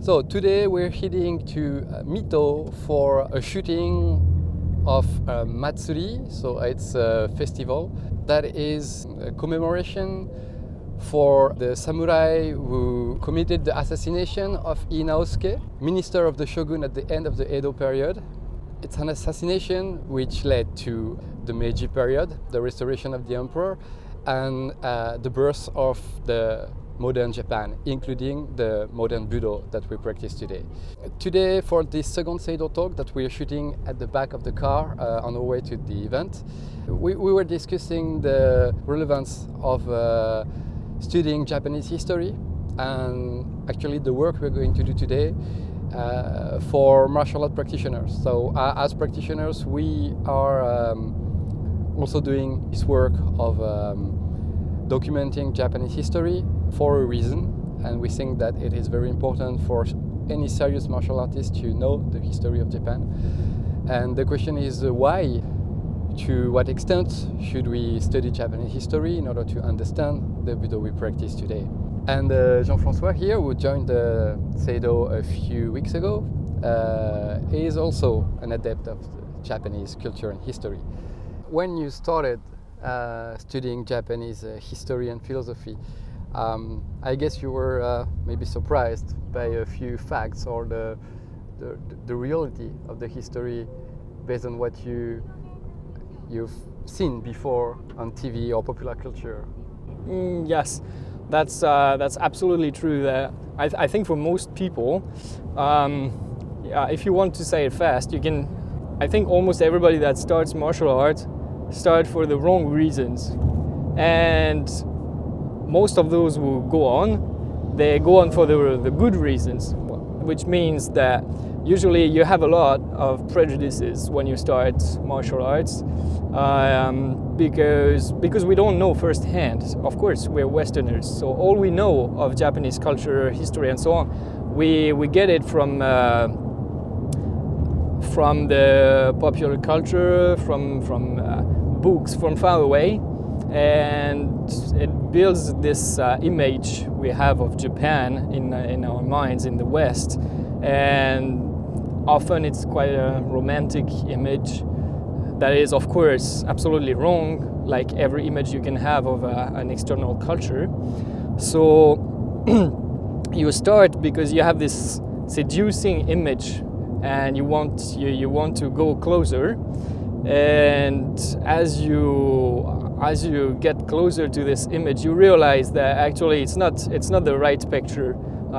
So today we're heading to Mito for a shooting of Matsuri, so it's a festival that is a commemoration for the samurai who committed the assassination of Ienaosuke, minister of the shogun at the end of the Edo period. It's an assassination which led to the Meiji period, the restoration of the emperor, and the birth of the modern Japan, including the modern Budo that we practice today. Today, for this second Seido talk that we are shooting at the back of the car on our way to the event, we were discussing the relevance of studying Japanese history and actually the work we're going to do today for martial art practitioners. So as practitioners, we are also doing this work of documenting Japanese history for a reason, and we think that it is very important for any serious martial artist to know the history of Japan. And the question is why? To what extent should we study Japanese history in order to understand the Budo we practice today? And Jean-François here, who joined the Seido a few weeks ago, is also an adept of Japanese culture and history. When you started studying Japanese history and philosophy, I guess you were maybe surprised by a few facts or the reality of the history based on what you've seen before on TV or popular culture. Yes, that's absolutely true. I think for most people, if you want to say it fast, you can. I think almost everybody that starts martial arts start for the wrong reasons, and most of those who go on for the good reasons, which means that usually you have a lot of prejudices when you start martial arts, because we don't know firsthand. Of course, we're Westerners, so all we know of Japanese culture, history, and so on, we get it from the popular culture, from books from far away, and it builds this image we have of Japan in our minds in the West, and often it's quite a romantic image that is, of course, absolutely wrong, like every image you can have of an external culture. So you start because you have this seducing image and you want to go closer, and as you get closer to this image, you realize that actually it's not the right picture.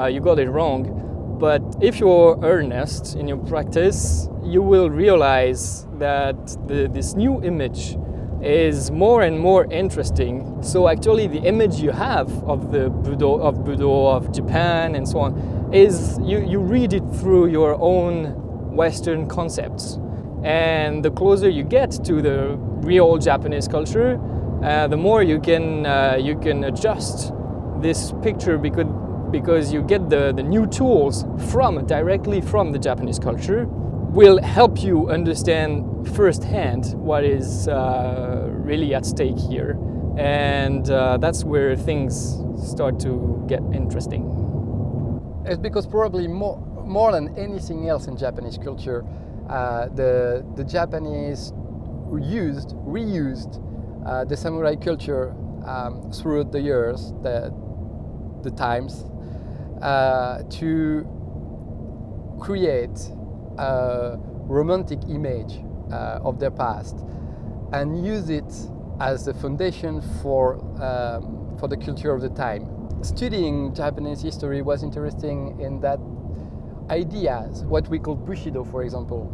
You got it wrong. But if you're earnest in your practice, you will realize that this new image is more and more interesting. So actually, the image you have of the Budo, of Japan, and so on, is you read it through your own Western concepts. And the closer you get to the real Japanese culture, the more you can adjust this picture because you get the new tools directly from the Japanese culture, will help you understand firsthand what is really at stake here, and that's where things start to get interesting. It's because probably more than anything else in Japanese culture, the Japanese reused the samurai culture throughout the years, the times, to create a romantic image of their past and use it as the foundation for the culture of the time. Studying Japanese history was interesting in that ideas, what we call Bushido, for example,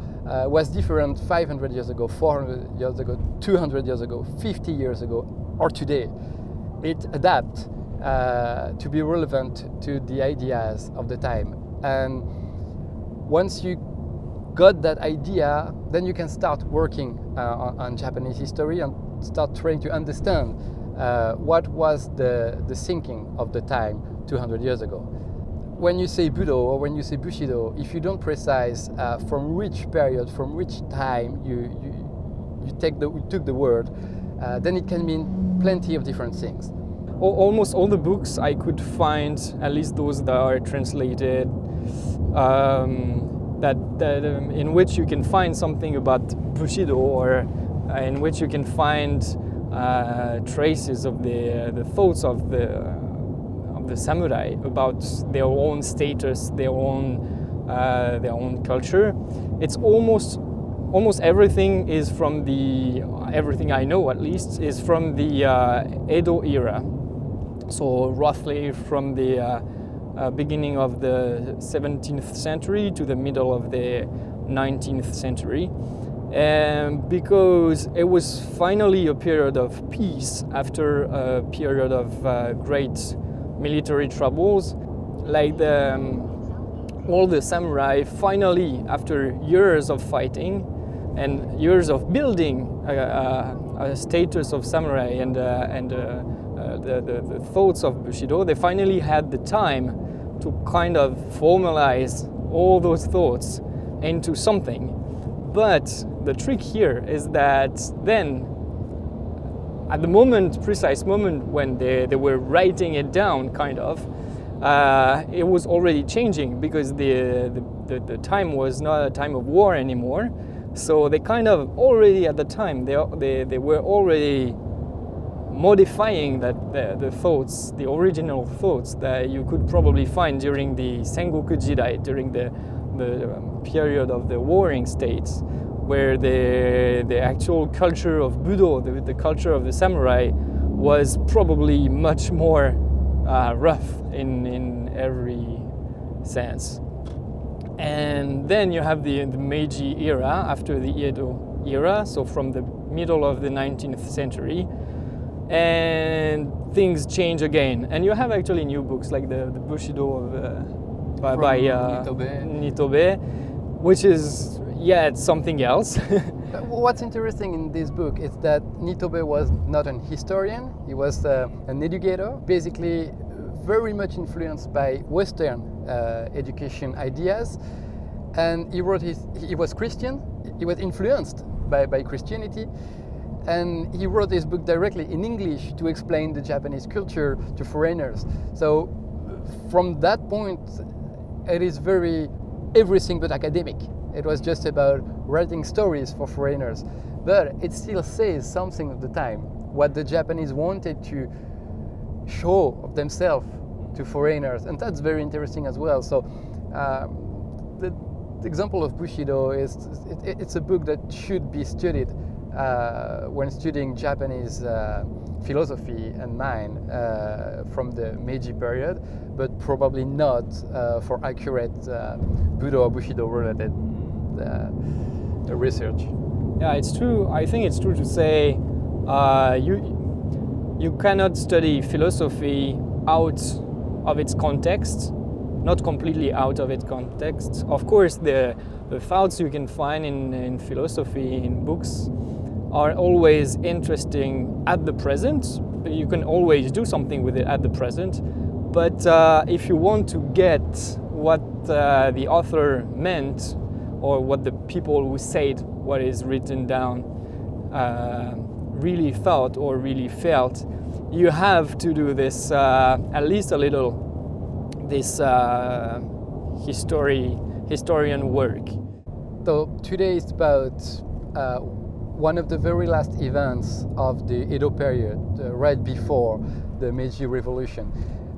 was different 500 years ago, 400 years ago, 200 years ago, 50 years ago, or today. It adapts to be relevant to the ideas of the time. And once you got that idea, then you can start working on Japanese history and start trying to understand what was the thinking of the time 200 years ago. When you say Budo or when you say Bushido, if you don't precise from which period, from which time you took the word, then it can mean plenty of different things. almost all the books I could find, at least those that are translated, in which you can find something about Bushido, or in which you can find traces of the thoughts of the samurai about their own status, their own culture. It's almost everything is from everything I know, at least, is from the Edo era. So roughly from the beginning of the 17th century to the middle of the 19th century. Because it was finally a period of peace after a period of great military troubles. Like all the samurai finally, after years of fighting and years of building a status of samurai and the thoughts of Bushido, they finally had the time to kind of formalize all those thoughts into something. But the trick here is that then, at the precise moment when they were writing it down, kind of, it was already changing, because the time was not a time of war anymore. So they kind of already at the time they were already modifying the thoughts, the original thoughts that you could probably find during the Sengoku Jidai, during the period of the warring states, where the actual culture of Budo, the culture of the samurai, was probably much more rough in every sense. And then you have the Meiji era after the Edo era, so from the middle of the 19th century, and things change again. And you have actually new books like the Bushido by Nitobe, which is, it's something else. What's interesting in this book is that Nitobe was not an historian, he was an educator, basically very much influenced by Western education ideas. And he was Christian, he was influenced by Christianity, and he wrote this book directly in English to explain the Japanese culture to foreigners. So from that point, it is everything but academic. It was just about writing stories for foreigners. But it still says something of the time, what the Japanese wanted to show of themselves to foreigners. And that's very interesting as well. So the example of Bushido it's a book that should be studied when studying Japanese philosophy and mind from the Meiji period, but probably not for accurate Budo or Bushido related research. Yeah, it's true. I think it's true to say you cannot study philosophy out of its context, not completely out of its context. Of course, the thoughts you can find in philosophy in books are always interesting at the present. You can always do something with it at the present. But if you want to get what the author meant, or what the people who said what is written down really thought or really felt, you have to do this at least a little, this historian work. So today is about one of the very last events of the Edo period, right before the Meiji Revolution.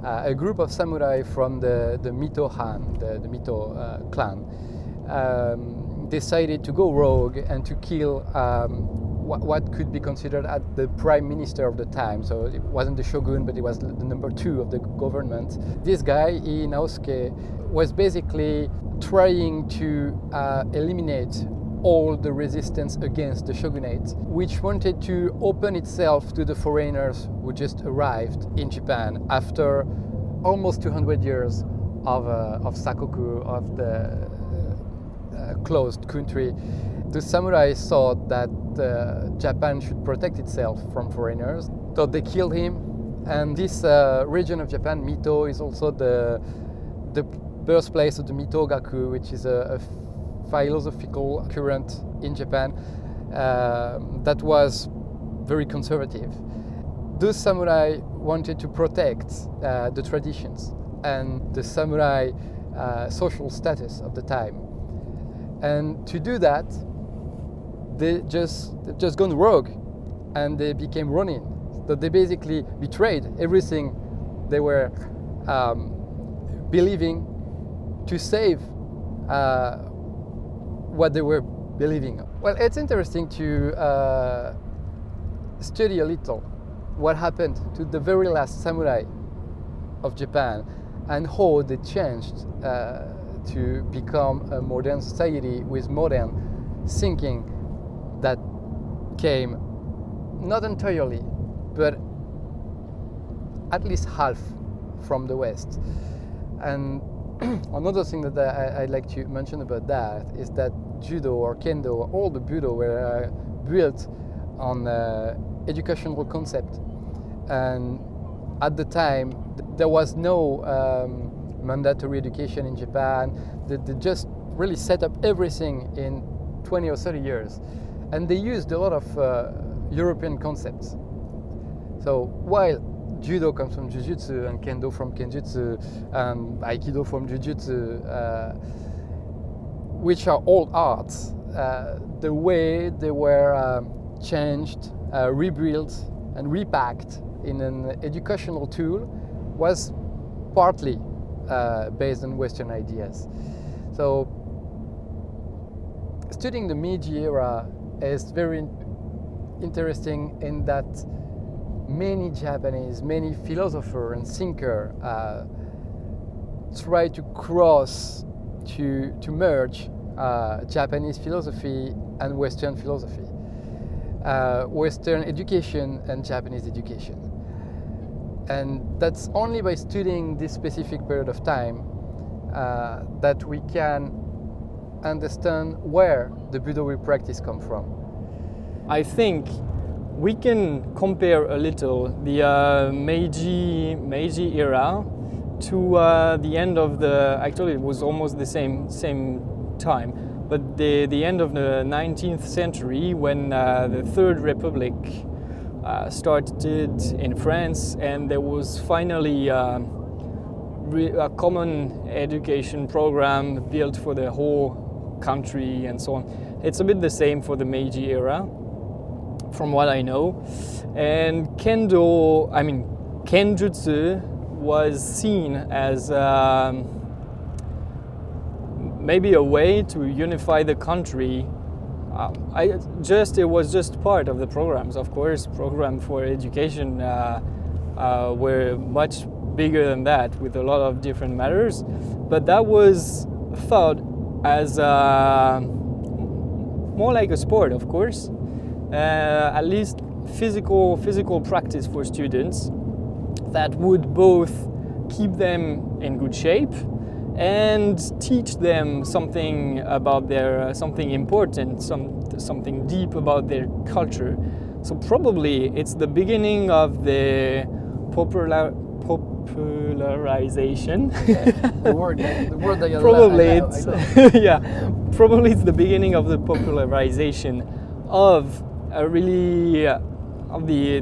A group of samurai from the Mito Han, the Mito clan, decided to go rogue and to kill what could be considered as the prime minister of the time. So it wasn't the shogun, but it was the number 2 of the government. This guy, Inosuke, was basically trying to eliminate all the resistance against the shogunate, which wanted to open itself to the foreigners who just arrived in Japan after almost 200 years of sakoku, of the closed country. The samurai thought that Japan should protect itself from foreigners, so they killed him. And this region of Japan, Mito, is also the birthplace of the Mito Gaku, which is a philosophical current in Japan that was very conservative. those samurai wanted to protect the traditions and the samurai social status of the time. And to do that, they've just gone rogue and they became Ronin. So they basically betrayed everything they were believing to save what they were believing. Well, it's interesting to study a little what happened to the very last samurai of Japan and how they changed to become a modern society with modern thinking that came not entirely, but at least half from the West. And another thing that I'd like to mention about that is that Judo or Kendo, all the Budo were built on educational concept. And at the time, there was no mandatory education in Japan. They just really set up everything in 20 or 30 years. And they used a lot of European concepts. So while Judo comes from Jujutsu and Kendo from Kenjutsu and Aikido from Jujutsu, which are all arts, the way they were changed, rebuilt and repacked in an educational tool was partly based on Western ideas. So studying the Meiji era is very interesting in that many Japanese, many philosophers and thinkers try to cross, to merge Japanese philosophy and Western philosophy, Western education and Japanese education. And that's only by studying this specific period of time that we can understand where the Budo we practice come from. I think we can compare a little the Meiji era to the end of the, actually it was almost the same time, but the end of the 19th century when the Third Republic started in France, and there was finally a common education program built for the whole country and so on. It's a bit the same for the Meiji era, from what I know. And Kenjutsu was seen as maybe a way to unify the country. It was just part of the programs, of course. Programs for education were much bigger than that, with a lot of different matters. But that was thought as more like a sport, of course. At least physical practice for students that would both keep them in good shape and teach them something about something important, something deep about their culture. So probably it's the beginning of the popularization. The word that you probably I know. Yeah, probably it's the beginning of the popularization of really of the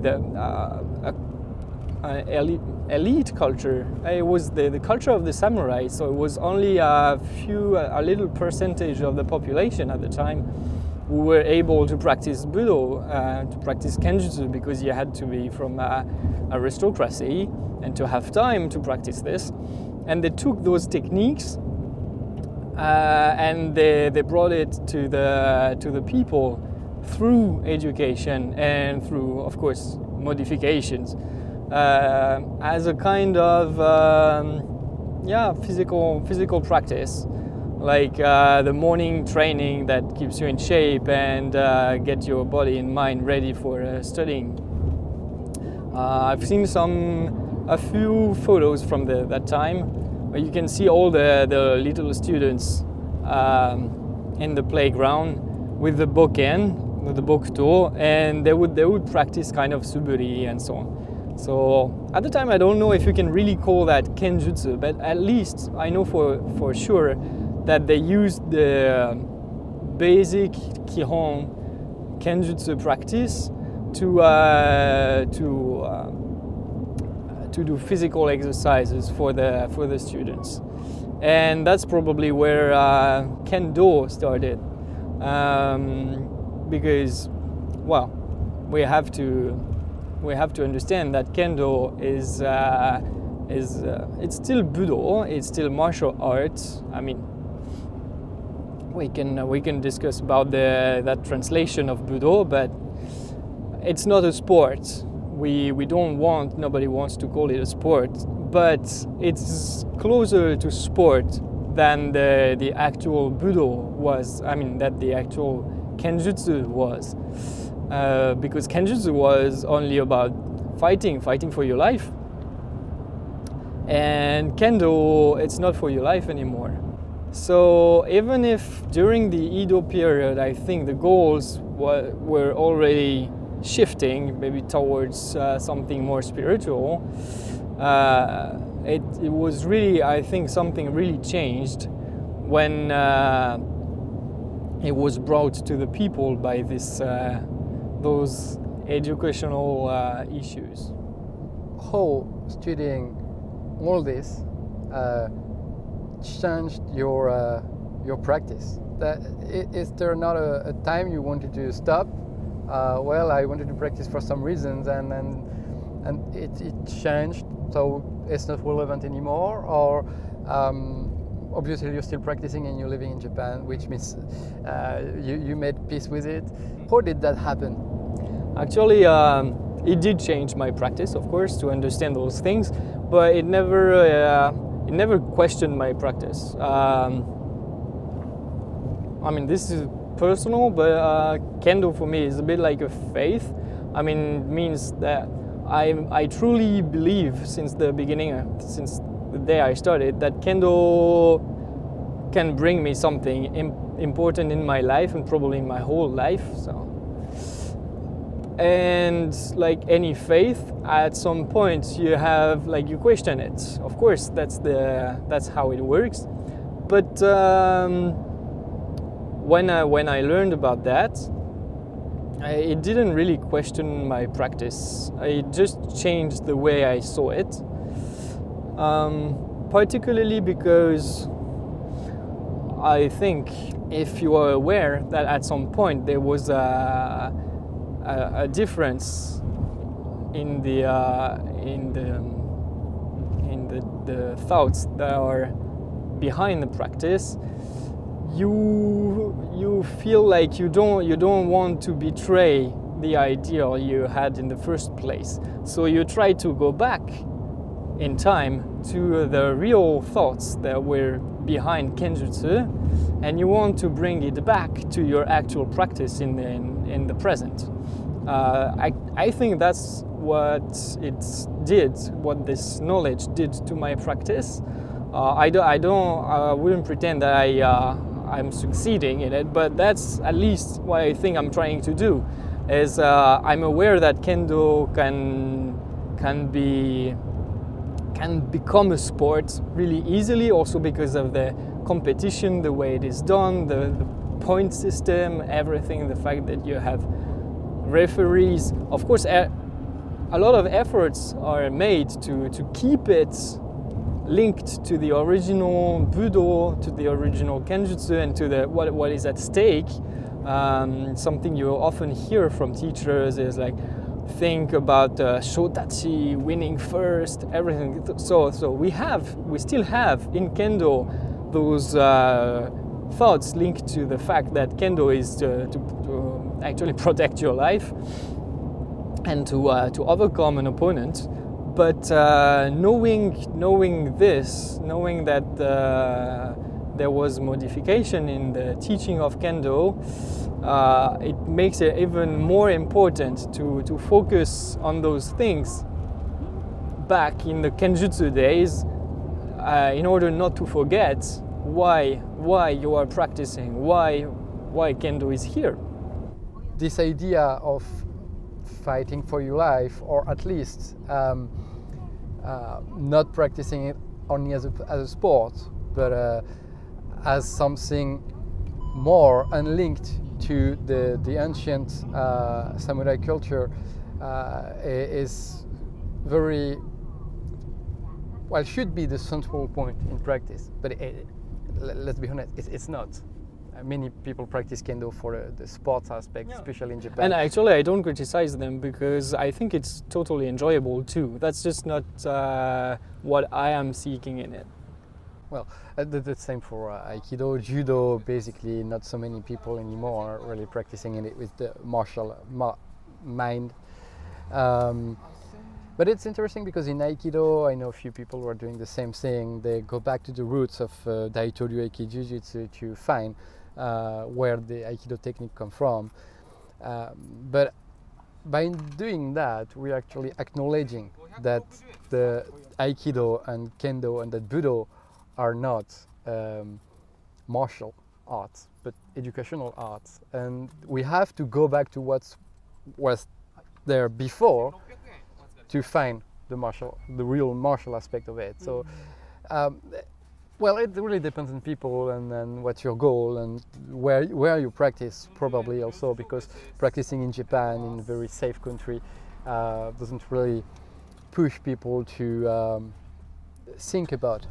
elite culture. It was the culture of the samurai, so it was only a little percentage of the population at the time who were able to practice Budo, to practice Kenjutsu, because you had to be from aristocracy and to have time to practice this. And they took those techniques and they brought it to the people through education and through, of course, modifications, as a kind of physical practice, like the morning training that keeps you in shape and get your body and mind ready for studying. I've seen a few photos from that time where you can see all the little students in the playground with the bokken, with the bokuto, and they would practice kind of suburi and so on. So at the time, I don't know if you can really call that Kenjutsu, but at least I know for sure that they used the basic Kihon Kenjutsu practice to do physical exercises for the students, and that's probably where Kendo started, because, well, we have to understand that Kendo is it's still Budo, it's still martial arts. I mean, we can discuss about that translation of Budo, but it's not a sport. Nobody wants to call it a sport, but it's closer to sport than the actual Budo was. I mean, that the actual Kenjutsu was, because Kenjutsu was only about fighting for your life, and Kendo, it's not for your life anymore. So even if during the Edo period, I think the goals were already shifting maybe towards something more spiritual, it was really, I think, something really changed when it was brought to the people by those educational issues. How studying all this changed your practice? Is there not a time you wanted to stop? Well, I wanted to practice for some reasons, and it changed, so it's not relevant anymore. Or obviously you're still practicing and you're living in Japan, which means you made peace with it. How did that happen? Actually, it did change my practice, of course, to understand those things, but it never questioned my practice. I mean, this is personal, but Kendo for me is a bit like a faith. I mean, it means that I truly believe since the beginning, since the day I started, that Kendo can bring me something important in my life and probably in my whole life. So, and like any faith, at some point you question it. Of course, that's how it works. But when I learned about that, it didn't really question my practice. It just changed the way I saw it. Particularly because I think if you are aware that at some point there was a difference in the thoughts that are behind the practice, you feel like you don't want to betray the ideal you had in the first place. So you try to go back in time to the real thoughts that were behind Kenjutsu, and you want to bring it back to your actual practice in the present. I think that's what what this knowledge did to my practice. I wouldn't pretend that I'm succeeding in it, but that's at least what I think I'm trying to do. Is I'm aware that Kendo can become a sport really easily, also because of the competition, the way it is done, the point system, everything, the fact that you have referees. Of course, a lot of efforts are made to keep it linked to the original Budo, to the original Kenjutsu, and to what is at stake. Something you often hear from teachers is like, think about shotachi, winning first, everything. So we still have in Kendo those thoughts linked to the fact that Kendo is to actually protect your life and to overcome an opponent. But knowing this, knowing that there was modification in the teaching of Kendo, it makes it even more important to focus on those things back in the Kenjutsu days, in order not to forget why you are practicing, why Kendo is here. This idea of fighting for your life, or at least not practicing it only as a sport, but as something more unlinked to the ancient samurai culture is very well, should be the central point in practice, but let's be honest, it's not. Many people practice kendo for the sports aspect, especially in Japan. And actually, I don't criticize them because I think it's totally enjoyable too. That's just not what I am seeking in it. Well, the same for Aikido, Judo. Basically, not so many people anymore are really practicing in it with the martial mind. But it's interesting because in Aikido, I know a few people who are doing the same thing. They go back to the roots of Daitoryu Aiki Jiu-Jitsu to find where the Aikido technique comes from. But by doing that, we're actually acknowledging that the Aikido and Kendo and that Budo are not martial arts, but educational arts. And we have to go back to what was there before to find the real martial aspect of it. So, well, it really depends on people and what's your goal and where you practice, probably also, because practicing in Japan, in a very safe country, doesn't really push people to think about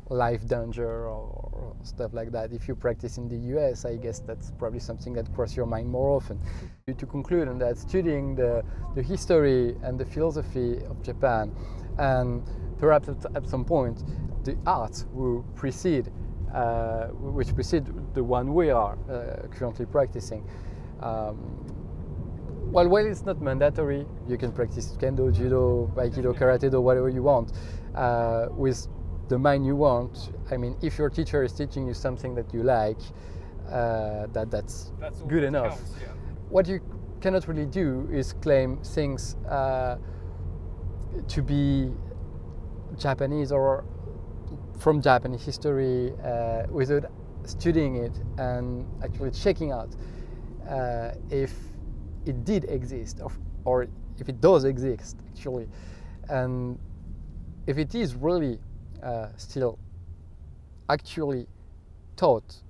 life danger or stuff like that. If you practice in the US, I guess that's probably something that crosses your mind more often. To conclude on that, studying the history and the philosophy of Japan, and perhaps at some point the arts which precede the one we are currently practicing. While it's not mandatory, you can practice Kendo, Judo, Aikido, Karate, or whatever you want with the mind you want. I mean, if your teacher is teaching you something that you like, that's good enough. Counts, yeah. What you cannot really do is claim things to be Japanese or from Japanese history without studying it and actually checking out if it did exist or if it does exist actually, and if it is really still actually taught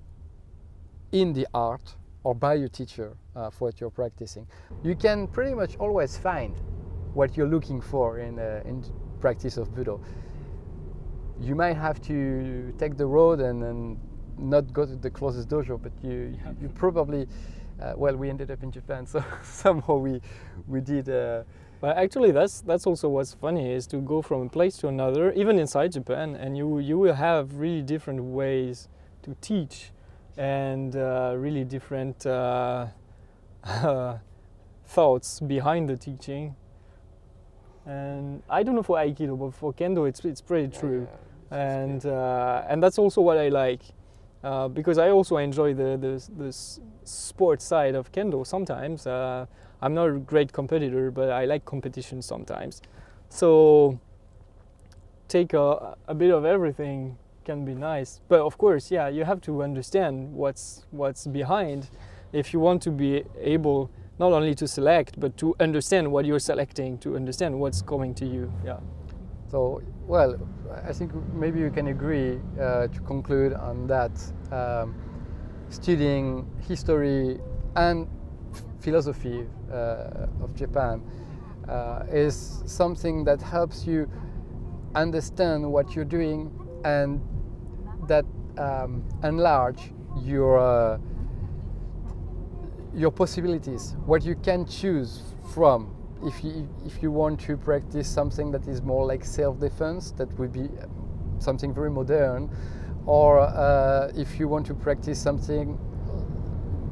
in the art or by your teacher for what you're practicing. You can pretty much always find what you're looking for in practice of Budo. You might have to take the road and not go to the closest dojo, but you probably well, we ended up in Japan, so somehow we did. But actually, that's also what's funny, is to go from a place to another, even inside Japan, and you will have really different ways to teach, and really different thoughts behind the teaching. And I don't know for Aikido, but for Kendo, it's pretty true, and that's also what I like. Because I also enjoy the sport side of Kendo sometimes. I'm not a great competitor, but I like competition sometimes. So take a bit of everything can be nice. But of course, yeah, you have to understand what's behind if you want to be able not only to select, but to understand what you're selecting, to understand what's coming to you. Yeah. So, well, I think maybe you can agree to conclude on that. Studying history and philosophy of Japan is something that helps you understand what you're doing and that enlarge your possibilities, what you can choose from. If you want to practice something that is more like self-defense, that would be something very modern, or if you want to practice something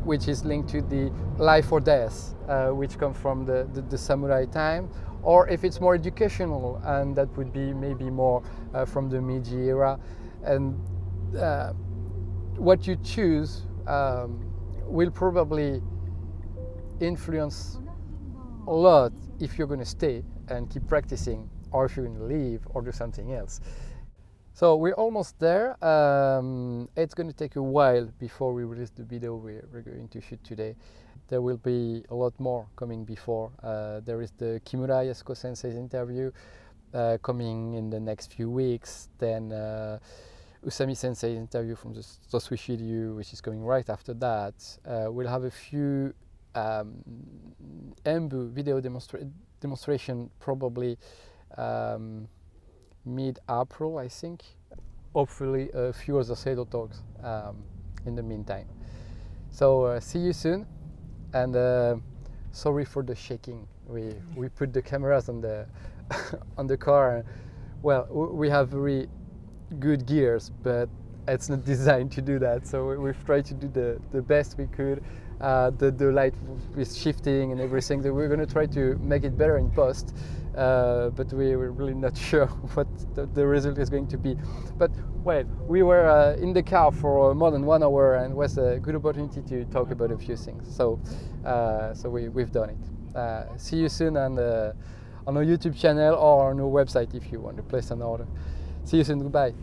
which is linked to the life or death, which comes from the samurai time, or if it's more educational, and that would be maybe more from the Meiji era. And what you choose will probably influence a lot if you're going to stay and keep practicing, or if you're going to leave or do something else. So we're almost there. It's going to take a while before we release the video we're going to shoot today. There will be a lot more coming before. There is the Kimura Yasuko Sensei's interview coming in the next few weeks. Then Usami Sensei's interview from the Sushi, which is coming right after that. We'll have a few Embu video demonstration probably mid-April, I think. Hopefully a few other Seido talks in the meantime. So see you soon, and sorry for the shaking. We put the cameras on the on the car. Well, we have very good gears, but it's not designed to do that. So we've tried to do the best we could. The light is shifting and everything. So we're going to try to make it better in post, but we're really not sure what the result is going to be. But well, we were in the car for more than 1 hour, and it was a good opportunity to talk about a few things. So we've done it. See you soon, and on our YouTube channel or on our website if you want to place an order. See you soon. Goodbye.